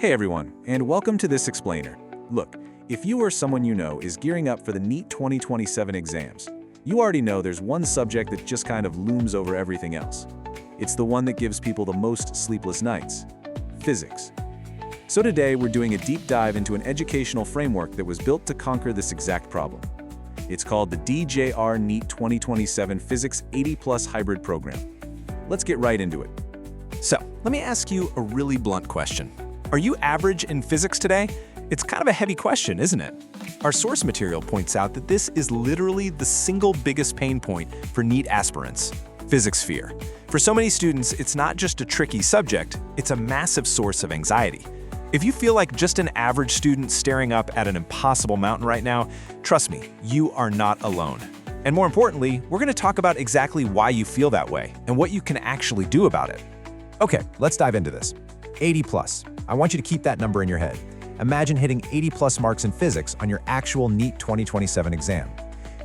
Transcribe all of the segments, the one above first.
Hey everyone, and welcome to this explainer. Look, if you or someone you know is gearing up for the Neet 2027 exams, you already know there's one subject that just kind of looms over everything else. It's the one that gives people the most sleepless nights: physics. So today we're doing a deep dive into an educational framework that was built to conquer this exact problem. It's called the DJR Neet 2027 Physics 80+ Hybrid Program. Let's get right into it. So, let me ask you a really blunt question. Are you average in physics today? It's kind of a heavy question, isn't it? Our source material points out that this is literally the single biggest pain point for NEET aspirants: physics fear. For so many students, it's not just a tricky subject, it's a massive source of anxiety. If you feel like just an average student staring up at an impossible mountain right now, trust me, you are not alone. And more importantly, we're going to talk about exactly why you feel that way and what you can actually do about it. Okay, let's dive into this. 80 plus. I want you to keep that number in your head. Imagine hitting 80 plus marks in physics on your actual NEET 2027 exam.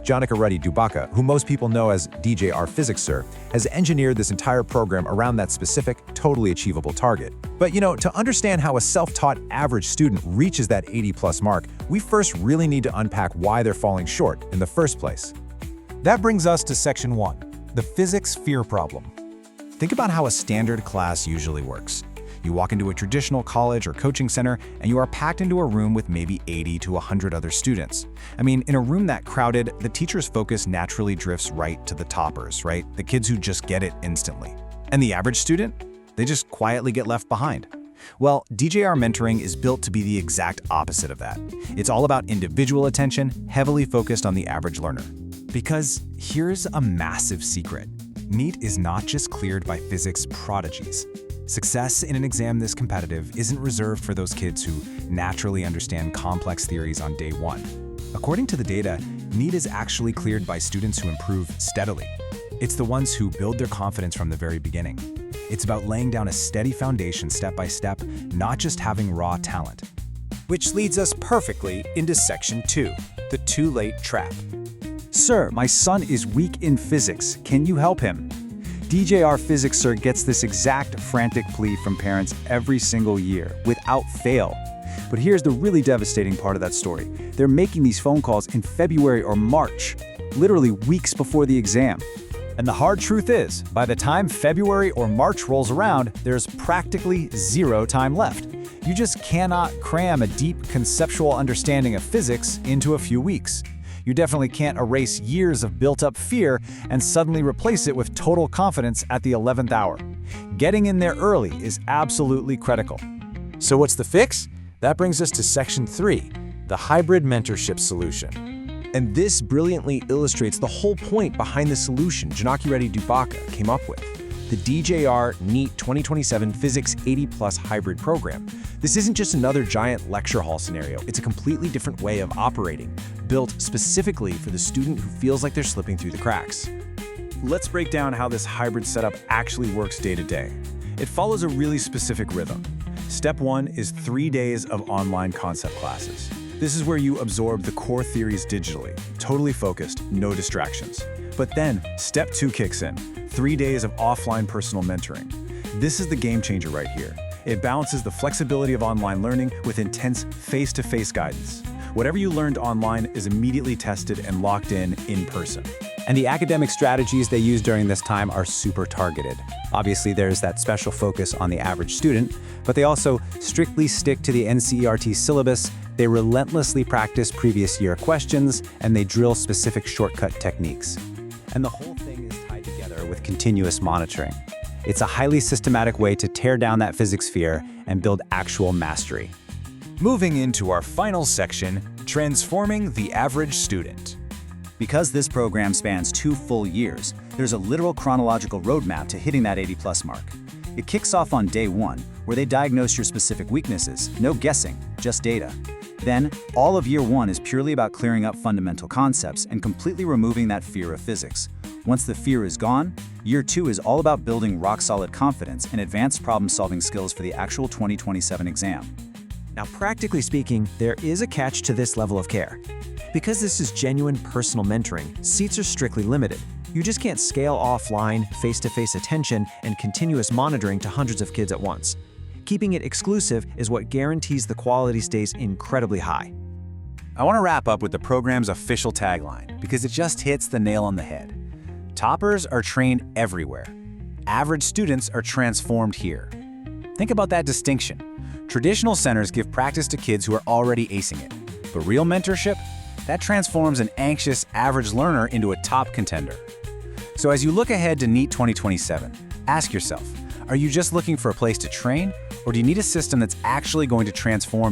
Janika Reddy Dubaka, who most people know as DJR Physics Sir, has engineered this entire program around that specific, totally achievable target. But to understand how a self-taught average student reaches that 80 plus mark, we first really need to unpack why they're falling short in the first place. That brings us to Section 1, the physics fear problem. Think about how a standard class usually works. You walk into a traditional college or coaching center, and you are packed into a room with maybe 80 to 100 other students. I mean, in a room that crowded, the teacher's focus naturally drifts right to the toppers, right? The kids who just get it instantly. And the average student? They just quietly get left behind. Well, DJR mentoring is built to be the exact opposite of that. It's all about individual attention, heavily focused on the average learner. Because here's a massive secret. NEET is not just cleared by physics prodigies. Success in an exam this competitive isn't reserved for those kids who naturally understand complex theories on day one. According to the data, NEET is actually cleared by students who improve steadily. It's the ones who build their confidence from the very beginning. It's about laying down a steady foundation step by step, not just having raw talent. Which leads us perfectly into Section 2, the too late trap. Sir, my son is weak in physics. Can you help him? DJR Physics Sir gets this exact frantic plea from parents every single year, without fail. But here's the really devastating part of that story. They're making these phone calls in February or March, literally weeks before the exam. And the hard truth is, by the time February or March rolls around, there's practically zero time left. You just cannot cram a deep conceptual understanding of physics into a few weeks. You definitely can't erase years of built-up fear and suddenly replace it with total confidence at the 11th hour. Getting in there early is absolutely critical. So what's the fix? That brings us to Section 3, the hybrid mentorship solution. And this brilliantly illustrates the whole point behind the solution Janika Reddy Dubaka came up with: the DJR NEET 2027 Physics 80+ Hybrid Program. This isn't just another giant lecture hall scenario, it's a completely different way of operating, built specifically for the student who feels like they're slipping through the cracks. Let's break down how this hybrid setup actually works day to day. It follows a really specific rhythm. Step 1 is 3 days of online concept classes. This is where you absorb the core theories digitally, totally focused, no distractions. But then, Step 2 kicks in, 3 days of offline personal mentoring. This is the game changer right here. It balances the flexibility of online learning with intense face-to-face guidance. Whatever you learned online is immediately tested and locked in person. And the academic strategies they use during this time are super targeted. Obviously, there's that special focus on the average student, but they also strictly stick to the NCERT syllabus, they relentlessly practice previous year questions, and they drill specific shortcut techniques. And the whole thing is tied together with continuous monitoring. It's a highly systematic way to tear down that physics fear and build actual mastery. Moving into our final section, transforming the average student. Because this program spans 2 full years, there's a literal chronological roadmap to hitting that 80+ mark. It kicks off on day 1, where they diagnose your specific weaknesses, no guessing, just data. Then, all of year 1 is purely about clearing up fundamental concepts and completely removing that fear of physics. Once the fear is gone, year 2 is all about building rock-solid confidence and advanced problem-solving skills for the actual 2027 exam. Now, practically speaking, there is a catch to this level of care. Because this is genuine personal mentoring, seats are strictly limited. You just can't scale offline, face-to-face attention, and continuous monitoring to hundreds of kids at once. Keeping it exclusive is what guarantees the quality stays incredibly high. I want to wrap up with the program's official tagline because it just hits the nail on the head. Toppers are trained everywhere. Average students are transformed here. Think about that distinction. Traditional centers give practice to kids who are already acing it. But real mentorship? That transforms an anxious, average learner into a top contender. So as you look ahead to Neet 2027, ask yourself, are you just looking for a place to train, or do you need a system that's actually going to transform you?